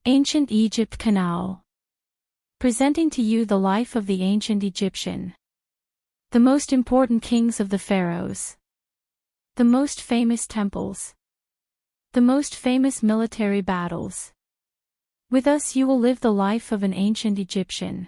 Ancient Egypt Canal. Presenting to you the life of the ancient Egyptian. The most important kings of the pharaohs. The most famous temples. The most famous military battles. With us you will live the life of an ancient Egyptian.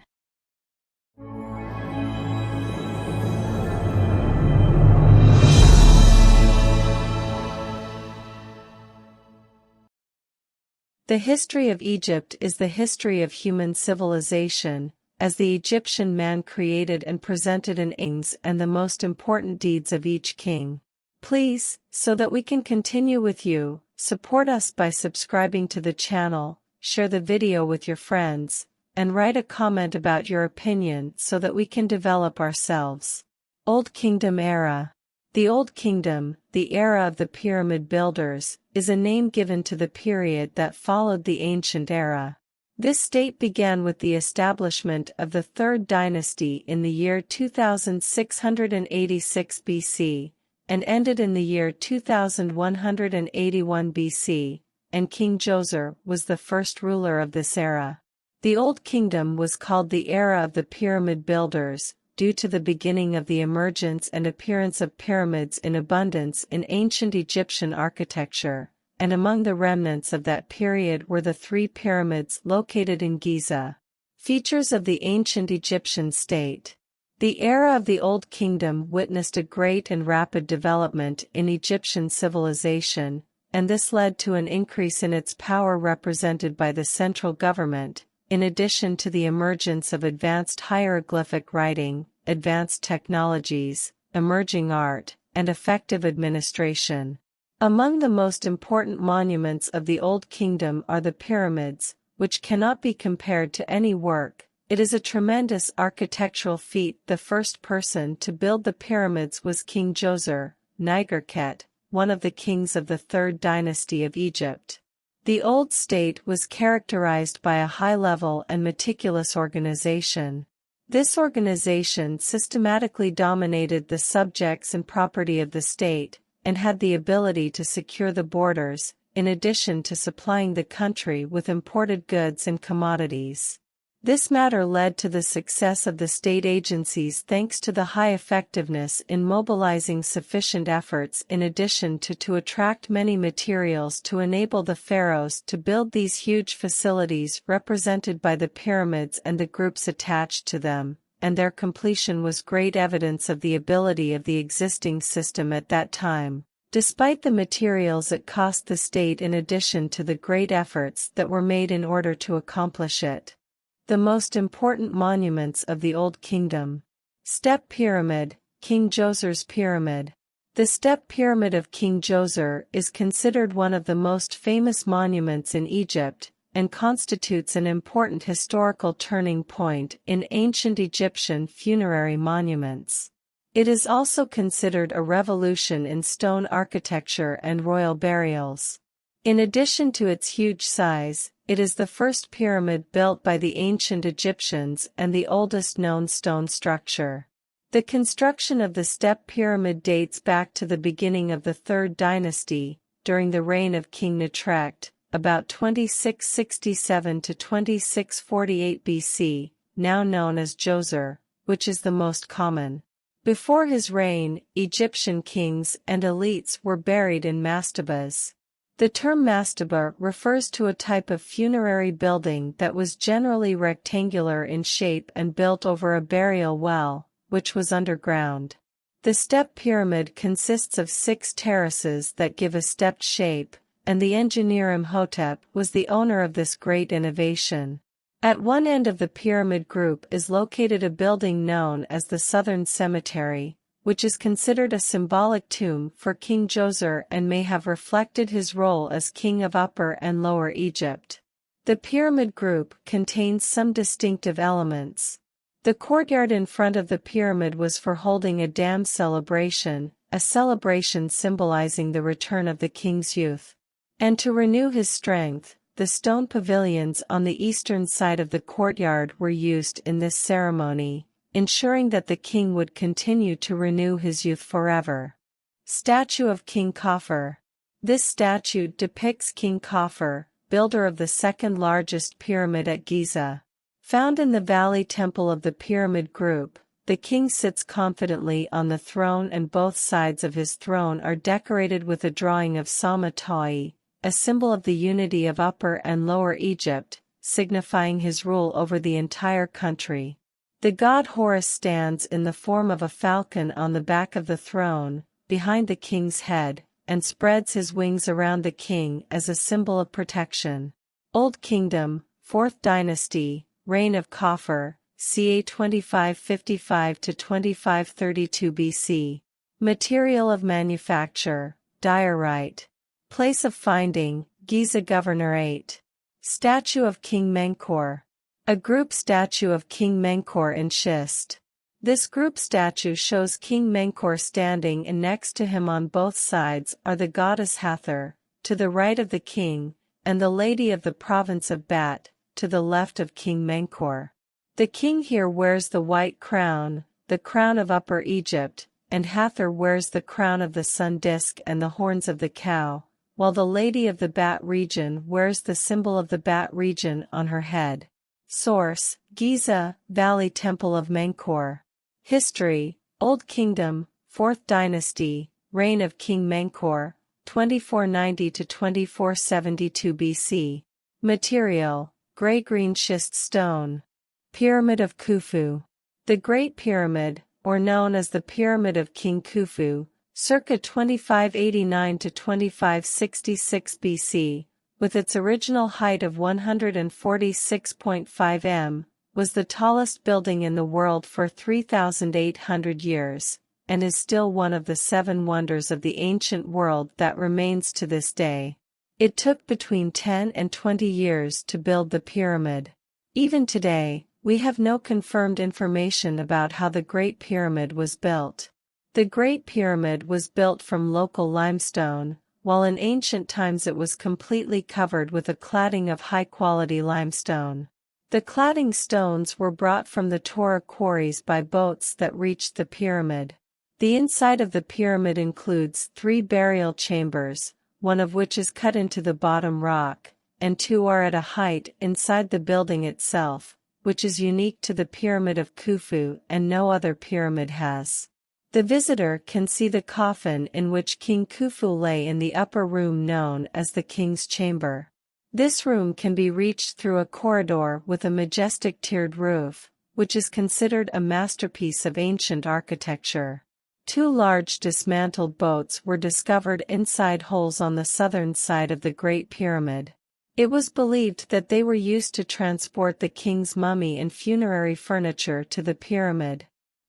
The history of Egypt is the history of human civilization, as the Egyptian man created and presented an aims and the most important deeds of each king. Please, so that we can continue with you, support us by subscribing to the channel, share the video with your friends, and write a comment about your opinion so that we can develop ourselves. Old Kingdom Era. The Old Kingdom, the era of the pyramid builders, is a name given to the period that followed the ancient era. This state began with the establishment of the Third Dynasty in the year 2686 BC, and ended in the year 2181 BC, and King Djoser was the first ruler of this era. The Old Kingdom was called the era of the pyramid builders, due to the beginning of the emergence and appearance of pyramids in abundance in ancient Egyptian architecture, and among the remnants of that period were the three pyramids located in Giza. Features of the ancient Egyptian state. The era of the Old Kingdom witnessed a great and rapid development in Egyptian civilization, and this led to an increase in its power represented by the central government, in addition to the emergence of advanced hieroglyphic writing, advanced technologies, emerging art, and effective administration. Among the most important monuments of the Old Kingdom are the pyramids, which cannot be compared to any work. It is a tremendous architectural feat. The first person to build the pyramids was King Djoser, Nigerket, one of the kings of the Third Dynasty of Egypt. The old state was characterized by a high-level and meticulous organization. This organization systematically dominated the subjects and property of the state, and had the ability to secure the borders, in addition to supplying the country with imported goods and commodities. This matter led to the success of the state agencies thanks to the high effectiveness in mobilizing sufficient efforts in addition to attract many materials to enable the pharaohs to build these huge facilities represented by the pyramids and the groups attached to them, and their completion was great evidence of the ability of the existing system at that time, despite the materials it cost the state in addition to the great efforts that were made in order to accomplish it. The most important monuments of the Old Kingdom. Step Pyramid, King Djoser's Pyramid. The Step Pyramid of King Djoser is considered one of the most famous monuments in Egypt, and constitutes an important historical turning point in ancient Egyptian funerary monuments. It is also considered a revolution in stone architecture and royal burials. In addition to its huge size, it is the first pyramid built by the ancient Egyptians and the oldest known stone structure. The construction of the Step Pyramid dates back to the beginning of the Third Dynasty, during the reign of King Netrekt, about 2667 to 2648 BC, now known as Djoser, which is the most common. Before his reign, Egyptian kings and elites were buried in mastabas. The term mastaba refers to a type of funerary building that was generally rectangular in shape and built over a burial well, which was underground. The step pyramid consists of 6 terraces that give a stepped shape, and the engineer Imhotep was the owner of this great innovation. At one end of the pyramid group is located a building known as the Southern Cemetery, which is considered a symbolic tomb for King Djoser and may have reflected his role as king of Upper and Lower Egypt. The pyramid group contains some distinctive elements. The courtyard in front of the pyramid was for holding a dam celebration, a celebration symbolizing the return of the king's youth. And to renew his strength, the stone pavilions on the eastern side of the courtyard were used in this ceremony, ensuring that the king would continue to renew his youth forever. Statue of King Khafre. This statue depicts King Khafre, builder of the second largest pyramid at Giza. Found in the Valley Temple of the Pyramid Group, the king sits confidently on the throne and both sides of his throne are decorated with a drawing of Sama Ta'i, a symbol of the unity of Upper and Lower Egypt, signifying his rule over the entire country. The god Horus stands in the form of a falcon on the back of the throne, behind the king's head, and spreads his wings around the king as a symbol of protection. Old Kingdom, 4th Dynasty, Reign of Khafre, ca 2555 to 2532 BC. Material of manufacture, diorite. Place of finding, Giza Governorate. Statue of King Menkaura. A group statue of King Menkaura in schist. This group statue shows King Menkaura standing and next to him on both sides are the goddess Hathor, to the right of the king, and the lady of the province of Bat, to the left of King Menkaura. The king here wears the white crown, the crown of Upper Egypt, and Hathor wears the crown of the sun disk and the horns of the cow, while the lady of the Bat region wears the symbol of the Bat region on her head. Source: Giza, Valley Temple of Menkaura. History: Old Kingdom, 4th Dynasty, Reign of King Menkaura, 2490 to 2472 BC. Material: gray-green schist stone. Pyramid of Khufu. The Great Pyramid, or known as the Pyramid of King Khufu, circa 2589 to 2566 BC, with its original height of 146.5 m, was the tallest building in the world for 3,800 years, and is still one of the 7 wonders of the ancient world that remains to this day. It took between 10 and 20 years to build the pyramid. Even today, we have no confirmed information about how the Great Pyramid was built. The Great Pyramid was built from local limestone, while in ancient times it was completely covered with a cladding of high-quality limestone. The cladding stones were brought from the Torah quarries by boats that reached the pyramid. The inside of the pyramid includes 3 burial chambers, one of which is cut into the bottom rock, and 2 are at a height inside the building itself, which is unique to the Pyramid of Khufu and no other pyramid has. The visitor can see the coffin in which King Khufu lay in the upper room known as the King's Chamber. This room can be reached through a corridor with a majestic tiered roof, which is considered a masterpiece of ancient architecture. 2 large dismantled boats were discovered inside holes on the southern side of the Great Pyramid. It was believed that they were used to transport the king's mummy and funerary furniture to the pyramid.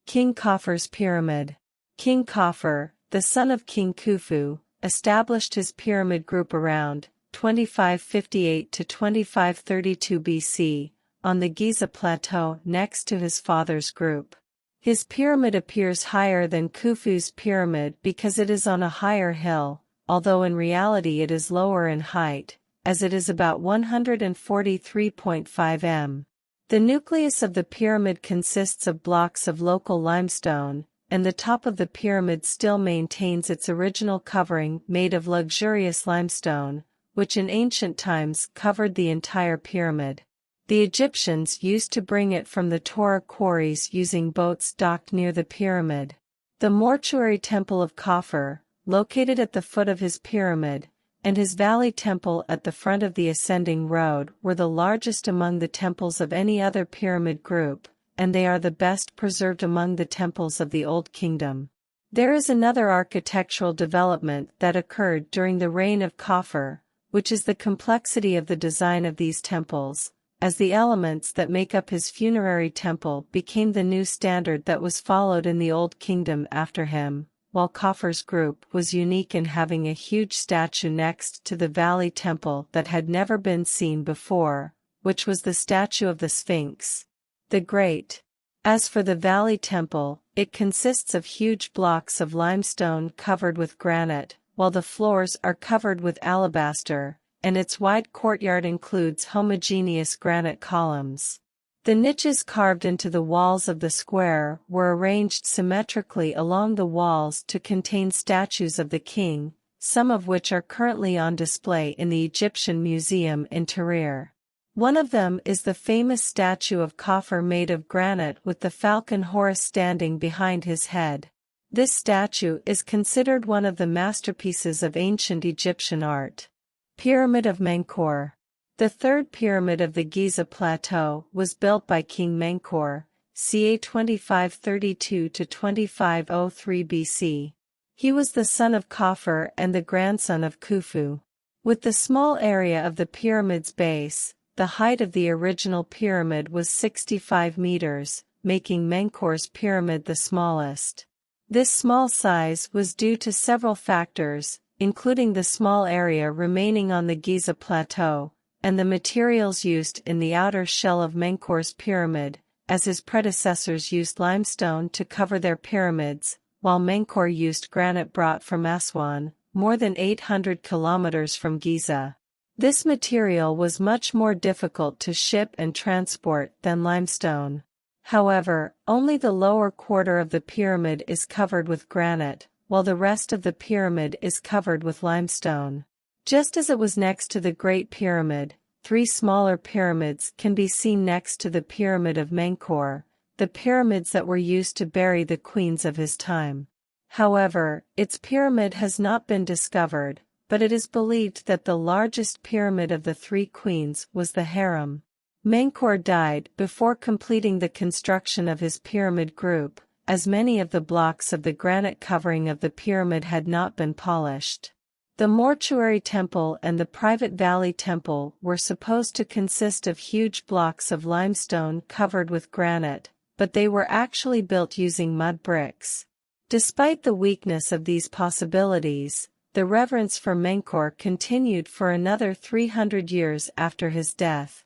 King Khafre's Pyramid. King Khafre, the son of King Khufu, established his pyramid group around 2558 to 2532 BC, on the Giza Plateau next to his father's group. His pyramid appears higher than Khufu's pyramid because it is on a higher hill, although in reality it is lower in height, as it is about 143.5 m. The nucleus of the pyramid consists of blocks of local limestone, and the top of the pyramid still maintains its original covering made of luxurious limestone, which in ancient times covered the entire pyramid. The Egyptians used to bring it from the Torah quarries using boats docked near the pyramid. The mortuary temple of Khafre, located at the foot of his pyramid, and his valley temple at the front of the ascending road were the largest among the temples of any other pyramid group, and they are the best preserved among the temples of the Old Kingdom. There is another architectural development that occurred during the reign of Khafre, which is the complexity of the design of these temples, as the elements that make up his funerary temple became the new standard that was followed in the Old Kingdom after him. While Khafre's group was unique in having a huge statue next to the Valley Temple that had never been seen before, which was the statue of the Sphinx, the Great. As for the Valley Temple, it consists of huge blocks of limestone covered with granite, while the floors are covered with alabaster, and its wide courtyard includes homogeneous granite columns. The niches carved into the walls of the square were arranged symmetrically along the walls to contain statues of the king, some of which are currently on display in the Egyptian Museum in Tahrir. One of them is the famous statue of Khafre made of granite with the falcon Horus standing behind his head. This statue is considered one of the masterpieces of ancient Egyptian art. Pyramid of Menkaura. The third pyramid of the Giza Plateau was built by King Menkaura, ca. 2532–2503 BC. He was the son of Khafre and the grandson of Khufu. With the small area of the pyramid's base, the height of the original pyramid was 65 meters, making Menkaura's pyramid the smallest. This small size was due to several factors, including the small area remaining on the Giza Plateau, and the materials used in the outer shell of Menkaura's pyramid, as his predecessors used limestone to cover their pyramids, while Menkaura used granite brought from Aswan, more than 800 kilometers from Giza. This material was much more difficult to ship and transport than limestone. However, only the lower quarter of the pyramid is covered with granite, while the rest of the pyramid is covered with limestone. Just as it was next to the Great Pyramid, 3 smaller pyramids can be seen next to the Pyramid of Menkaura, the pyramids that were used to bury the queens of his time. However, its pyramid has not been discovered, but it is believed that the largest pyramid of the 3 queens was the harem. Menkaura died before completing the construction of his pyramid group, as many of the blocks of the granite covering of the pyramid had not been polished. The mortuary temple and the private valley temple were supposed to consist of huge blocks of limestone covered with granite, but they were actually built using mud bricks. Despite the weakness of these possibilities, the reverence for Menkaura continued for another 300 years after his death.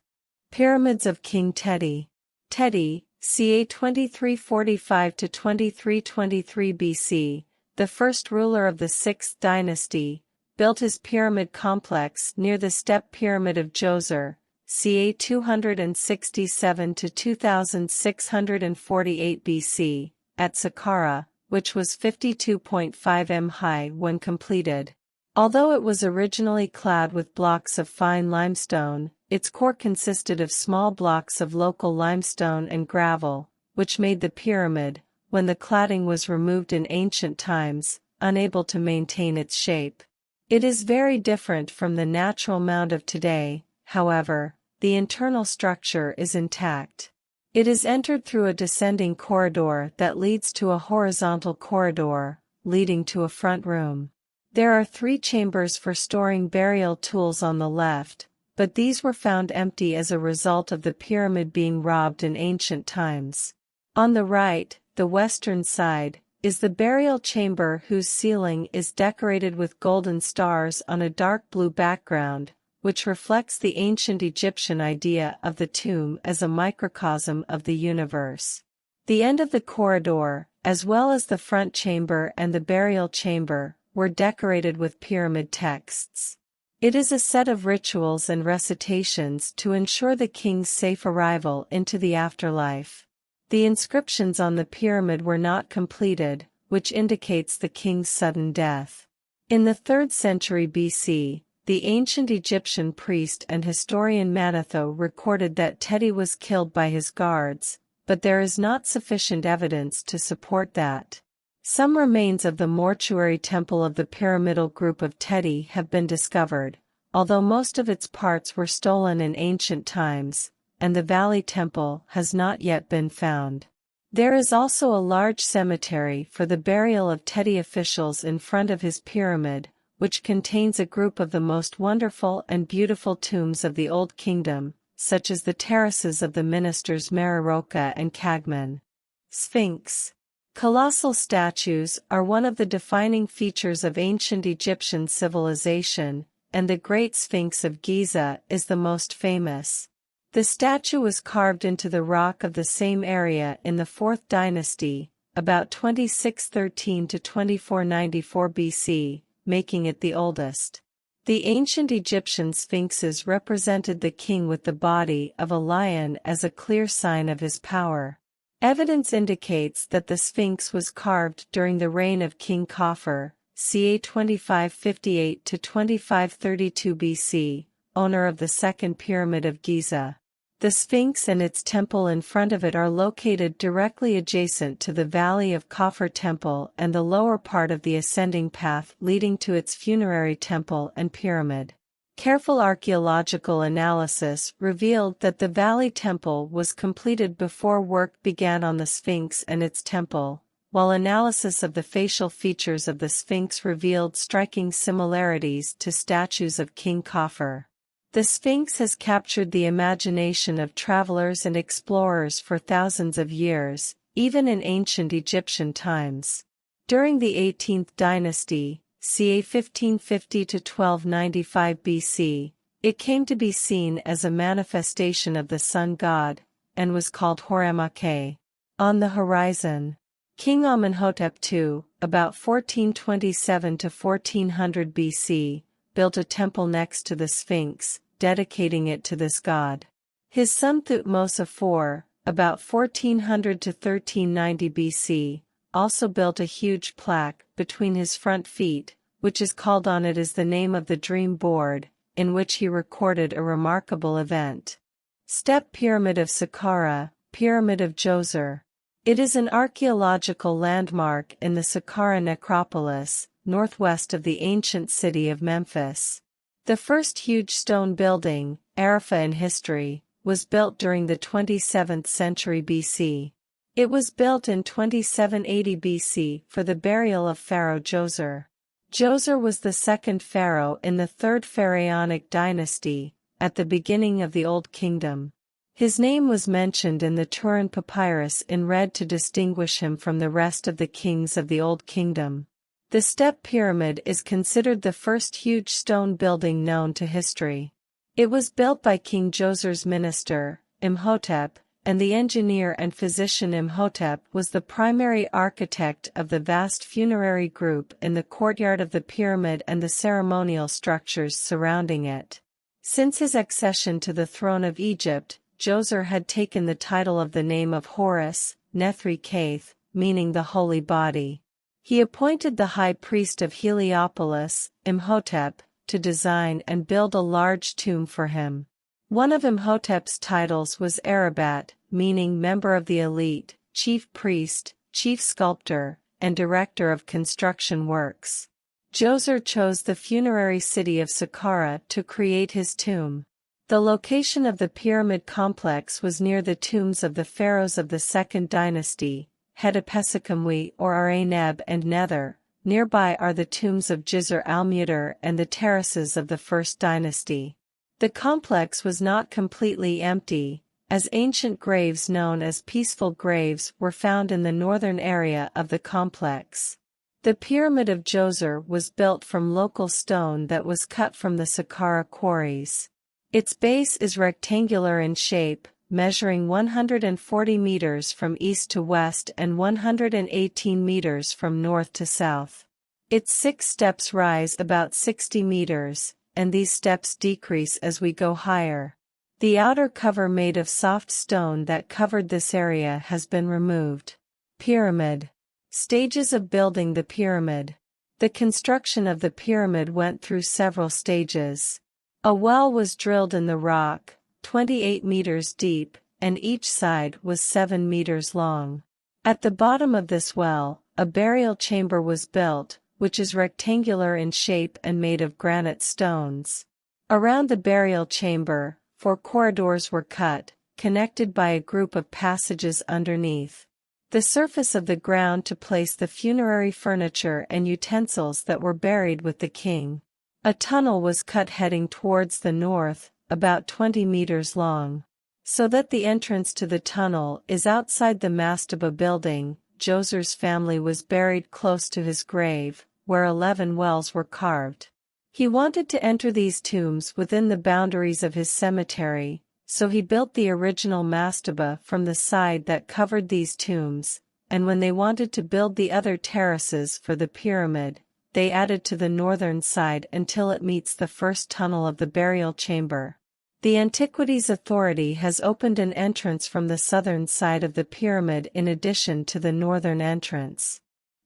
Pyramids of King Teti. Teti, ca. 2345–2323 BC, the first ruler of the 6th dynasty, built his pyramid complex near the step pyramid of Djoser, ca. 267–2648 BC, at Saqqara, which was 52.5 m high when completed. Although it was originally clad with blocks of fine limestone, its core consisted of small blocks of local limestone and gravel, which made the pyramid, when the cladding was removed in ancient times, unable to maintain its shape. It is very different from the natural mound of today, however, the internal structure is intact. It is entered through a descending corridor that leads to a horizontal corridor, leading to a front room. There are 3 chambers for storing burial tools on the left, but these were found empty as a result of the pyramid being robbed in ancient times. On the right, the western side, is the burial chamber whose ceiling is decorated with golden stars on a dark blue background, which reflects the ancient Egyptian idea of the tomb as a microcosm of the universe. The end of the corridor, as well as the front chamber and the burial chamber, were decorated with pyramid texts. It is a set of rituals and recitations to ensure the king's safe arrival into the afterlife. The inscriptions on the pyramid were not completed, which indicates the king's sudden death. In the 3rd century BC, the ancient Egyptian priest and historian Manetho recorded that Teti was killed by his guards, but there is not sufficient evidence to support that. Some remains of the mortuary temple of the pyramidal group of Teti have been discovered, although most of its parts were stolen in ancient times, and the valley temple has not yet been found. There is also a large cemetery for the burial of Teti officials in front of his pyramid, which contains a group of the most wonderful and beautiful tombs of the Old Kingdom, such as the terraces of the ministers Meroka and Kagman. Sphinx. Colossal statues are one of the defining features of ancient Egyptian civilization, and the Great Sphinx of Giza is the most famous. The statue was carved into the rock of the same area in the 4th dynasty, about 2613 to 2494 BC, making it the oldest. The ancient Egyptian sphinxes represented the king with the body of a lion as a clear sign of his power. Evidence indicates that the Sphinx was carved during the reign of King Khafre, ca. 2558 to 2532 BC, owner of the Second Pyramid of Giza. The Sphinx and its temple in front of it are located directly adjacent to the Valley of Khafre Temple and the lower part of the ascending path leading to its funerary temple and pyramid. Careful archaeological analysis revealed that the Valley Temple was completed before work began on the Sphinx and its temple, while analysis of the facial features of the Sphinx revealed striking similarities to statues of King Khafre. The Sphinx has captured the imagination of travelers and explorers for thousands of years, even in ancient Egyptian times. During the 18th dynasty, ca. 1550 to 1295 BC, it came to be seen as a manifestation of the sun god, and was called Horemakhe. On the horizon, King Amenhotep II, about 1427 to 1400 BC, built a temple next to the Sphinx, dedicating it to this god. His son Thutmose IV, about 1400 to 1390 BC, also built a huge plaque between his front feet, which is called on it as the name of the dream board, in which he recorded a remarkable event. Step Pyramid of Saqqara, Pyramid of Djoser. It is an archaeological landmark in the Saqqara necropolis, northwest of the ancient city of Memphis. The first huge stone building, Arafah in history, was built during the 27th century BC. It was built in 2780 BC for the burial of Pharaoh Djoser. Djoser was the second pharaoh in the Third Pharaonic dynasty, at the beginning of the Old Kingdom. His name was mentioned in the Turin Papyrus in red to distinguish him from the rest of the kings of the Old Kingdom. The Step Pyramid is considered the first huge stone building known to history. It was built by King Djoser's minister, Imhotep, and the engineer and physician Imhotep was the primary architect of the vast funerary group in the courtyard of the pyramid and the ceremonial structures surrounding it. Since his accession to the throne of Egypt, Djoser had taken the title of the name of Horus, Nethri Kaith, meaning the holy body. He appointed the high priest of Heliopolis, Imhotep, to design and build a large tomb for him. One of Imhotep's titles was Arabat, meaning member of the elite, chief priest, chief sculptor, and director of construction works. Djoser chose the funerary city of Saqqara to create his tomb. The location of the pyramid complex was near the tombs of the pharaohs of the Second Dynasty, Hetepesikamwi or Areneb and Nether. Nearby are the tombs of Djezar al-Mudir and the terraces of the First Dynasty. The complex was not completely empty, as ancient graves known as peaceful graves were found in the northern area of the complex. The Pyramid of Djoser was built from local stone that was cut from the Saqqara quarries. Its base is rectangular in shape, measuring 140 meters from east to west and 118 meters from north to south. Its 6 steps rise about 60 meters, and these steps decrease as we go higher. The outer cover made of soft stone that covered this area has been removed. Pyramid. Stages of building the pyramid. The construction of the pyramid went through several stages. A well was drilled in the rock, 28 meters deep, and each side was 7 meters long. At the bottom of this well, a burial chamber was built, which is rectangular in shape and made of granite stones. Around the burial chamber, 4 corridors were cut, connected by a group of passages underneath the surface of the ground to place the funerary furniture and utensils that were buried with the king. A tunnel was cut heading towards the north, about 20 meters long. So that the entrance to the tunnel is outside the mastaba building. Djoser's family was buried close to his grave, where 11 wells were carved. He wanted to enter these tombs within the boundaries of his cemetery, so he built the original mastaba from the side that covered these tombs, and when they wanted to build the other terraces for the pyramid, they added to the northern side until it meets the first tunnel of the burial chamber. The Antiquities Authority has opened an entrance from the southern side of the pyramid in addition to the northern entrance.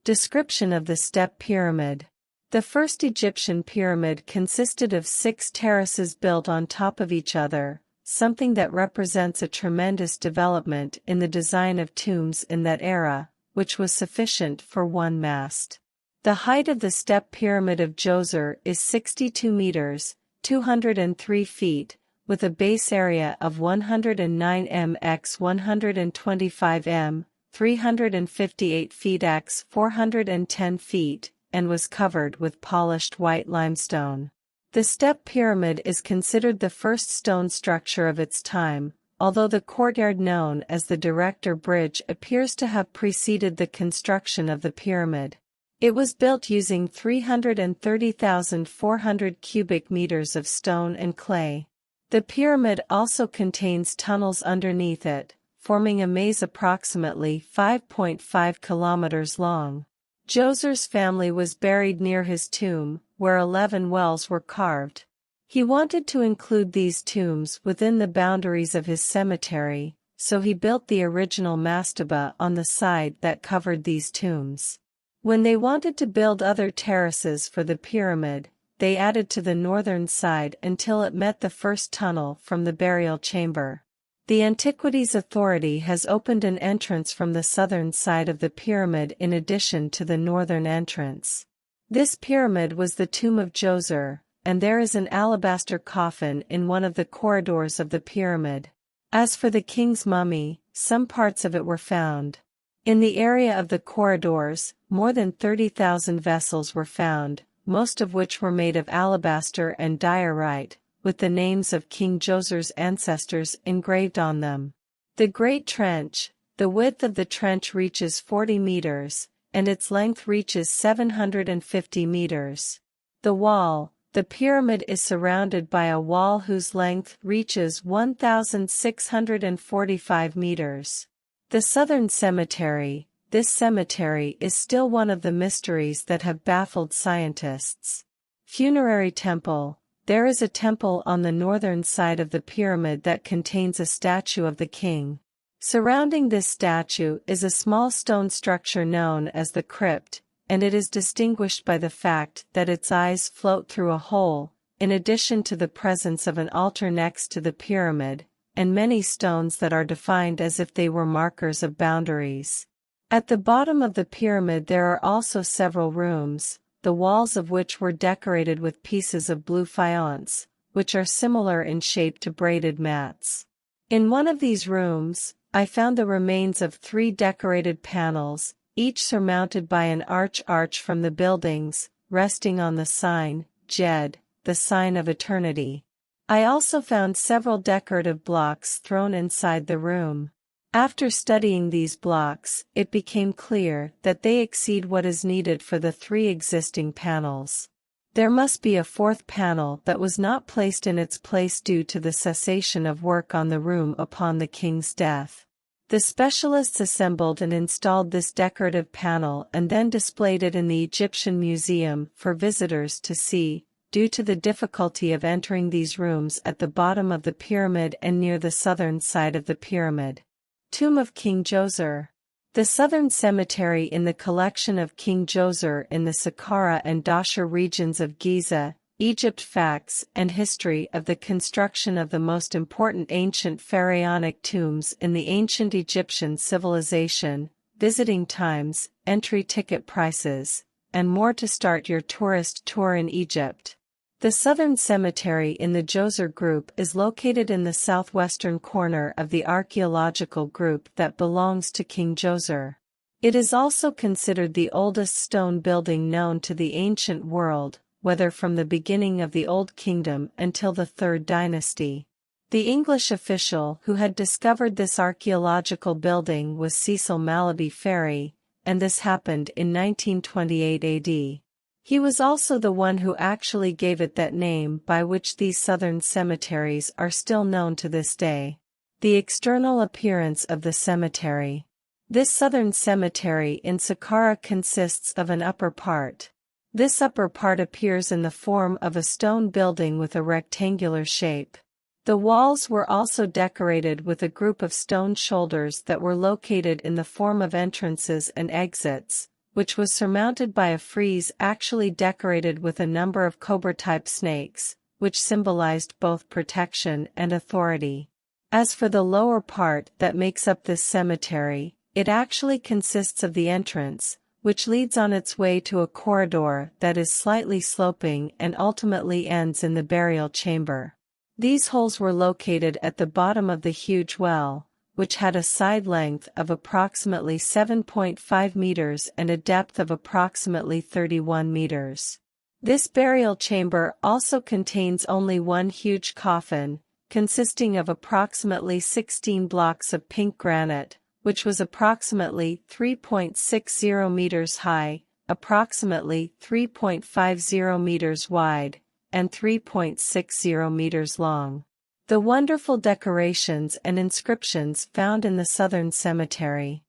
Description of the Step Pyramid. The first Egyptian pyramid consisted of 6 terraces built on top of each other, something that represents a tremendous development in the design of tombs in that era, which was sufficient for one mast. The height of the step pyramid of Djoser is 62 meters, 203 feet, with a base area of 109 m x 125 m, 358 feet x 410 feet, and was covered with polished white limestone. The step pyramid is considered the first stone structure of its time, although the courtyard known as the Director Bridge appears to have preceded the construction of the pyramid. It was built using 330,400 cubic meters of stone and clay. The pyramid also contains tunnels underneath it, forming a maze approximately 5.5 kilometers long. Djoser's family was buried near his tomb, where 11 wells were carved. He wanted to include these tombs within the boundaries of his cemetery, so he built the original mastaba on the side that covered these tombs. When they wanted to build other terraces for the pyramid, they added to the northern side until it met the first tunnel from the burial chamber. The Antiquities Authority has opened an entrance from the southern side of the pyramid in addition to the northern entrance. This pyramid was the tomb of Djoser, and there is an alabaster coffin in one of the corridors of the pyramid. As for the king's mummy, some parts of it were found. In the area of the corridors, more than 30,000 vessels were found, most of which were made of alabaster and diorite, with the names of King Djoser's ancestors engraved on them. The Great Trench, the width of the trench reaches 40 meters, and its length reaches 750 meters. The pyramid is surrounded by a wall whose length reaches 1,645 meters. The Southern Cemetery. This cemetery is still one of the mysteries that have baffled scientists. Funerary Temple. There is a temple on the northern side of the pyramid that contains a statue of the king. Surrounding this statue is a small stone structure known as the crypt, and it is distinguished by the fact that its eyes float through a hole, in addition to the presence of an altar next to the pyramid, and many stones that are defined as if they were markers of boundaries. At the bottom of the pyramid there are also several rooms, the walls of which were decorated with pieces of blue faience, which are similar in shape to braided mats. In one of these rooms, I found the remains of 3 decorated panels, each surmounted by an arch from the buildings, resting on the sign, Jed, the sign of eternity. I also found several decorative blocks thrown inside the room. After studying these blocks, it became clear that they exceed what is needed for the 3 existing panels. There must be a 4th panel that was not placed in its place due to the cessation of work on the room upon the king's death. The specialists assembled and installed this decorative panel and then displayed it in the Egyptian Museum for visitors to see, due to the difficulty of entering these rooms at the bottom of the pyramid and near the southern side of the pyramid. Tomb of King Djoser. The southern cemetery in the collection of King Djoser in the Saqqara and Dahshur regions of Giza, Egypt. Facts and history of the construction of the most important ancient pharaonic tombs in the ancient Egyptian civilization, visiting times, entry ticket prices, and more to start your tourist tour in Egypt. The southern cemetery in the Djoser group is located in the southwestern corner of the archaeological group that belongs to King Djoser. It is also considered the oldest stone building known to the ancient world, whether from the beginning of the Old Kingdom until the Third Dynasty. The English official who had discovered this archaeological building was Cecil Mallaby Ferry, and this happened in 1928 AD. He was also the one who actually gave it that name by which these southern cemeteries are still known to this day. The external appearance of the cemetery. This southern cemetery in Saqqara consists of an upper part. This upper part appears in the form of a stone building with a rectangular shape. The walls were also decorated with a group of stone shoulders that were located in the form of entrances and exits, which was surmounted by a frieze actually decorated with a number of cobra-type snakes, which symbolized both protection and authority. As for the lower part that makes up this cemetery, it actually consists of the entrance, which leads on its way to a corridor that is slightly sloping and ultimately ends in the burial chamber. These holes were located at the bottom of the huge well, which had a side length of approximately 7.5 meters and a depth of approximately 31 meters. This burial chamber also contains only one huge coffin, consisting of approximately 16 blocks of pink granite, which was approximately 3.60 meters high, approximately 3.50 meters wide, and 3.60 meters long. The wonderful decorations and inscriptions found in the Southern Cemetery.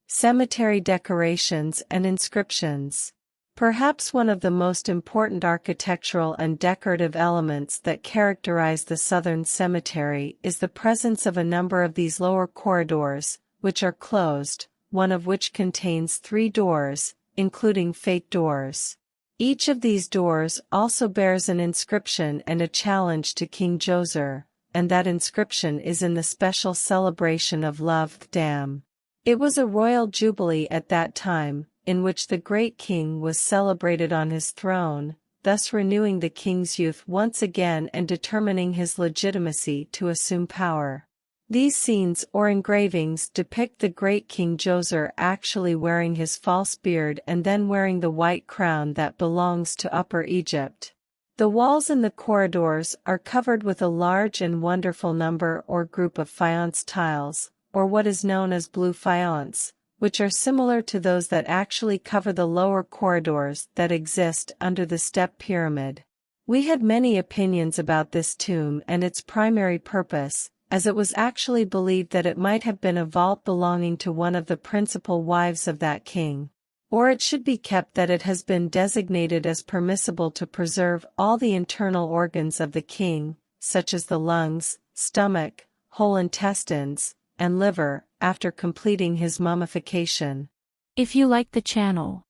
Cemetery decorations and inscriptions. Perhaps one of the most important architectural and decorative elements that characterize the Southern Cemetery is the presence of a number of these lower corridors, which are closed, one of which contains 3 doors, including fake doors. Each of these doors also bears an inscription and a challenge to King Djoser, and that inscription is in the special celebration of Love Dam. It was a royal jubilee at that time, in which the great king was celebrated on his throne, thus renewing the king's youth once again and determining his legitimacy to assume power. These scenes or engravings depict the great King Djoser actually wearing his false beard and then wearing the white crown that belongs to Upper Egypt. The walls in the corridors are covered with a large and wonderful number or group of faience tiles, or what is known as blue faience, which are similar to those that actually cover the lower corridors that exist under the step pyramid. We had many opinions about this tomb and its primary purpose, as it was actually believed that it might have been a vault belonging to one of the principal wives of that king. Or it should be kept that it has been designated as permissible to preserve all the internal organs of the king, such as the lungs, stomach, whole intestines, and liver, after completing his mummification. If you like the channel,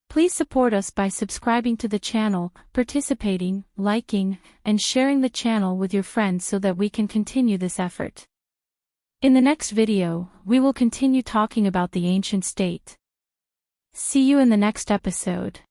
please support us by subscribing to the channel, participating, liking, and sharing the channel with your friends so that we can continue this effort. In the next video, we will continue talking about the ancient state. See you in the next episode.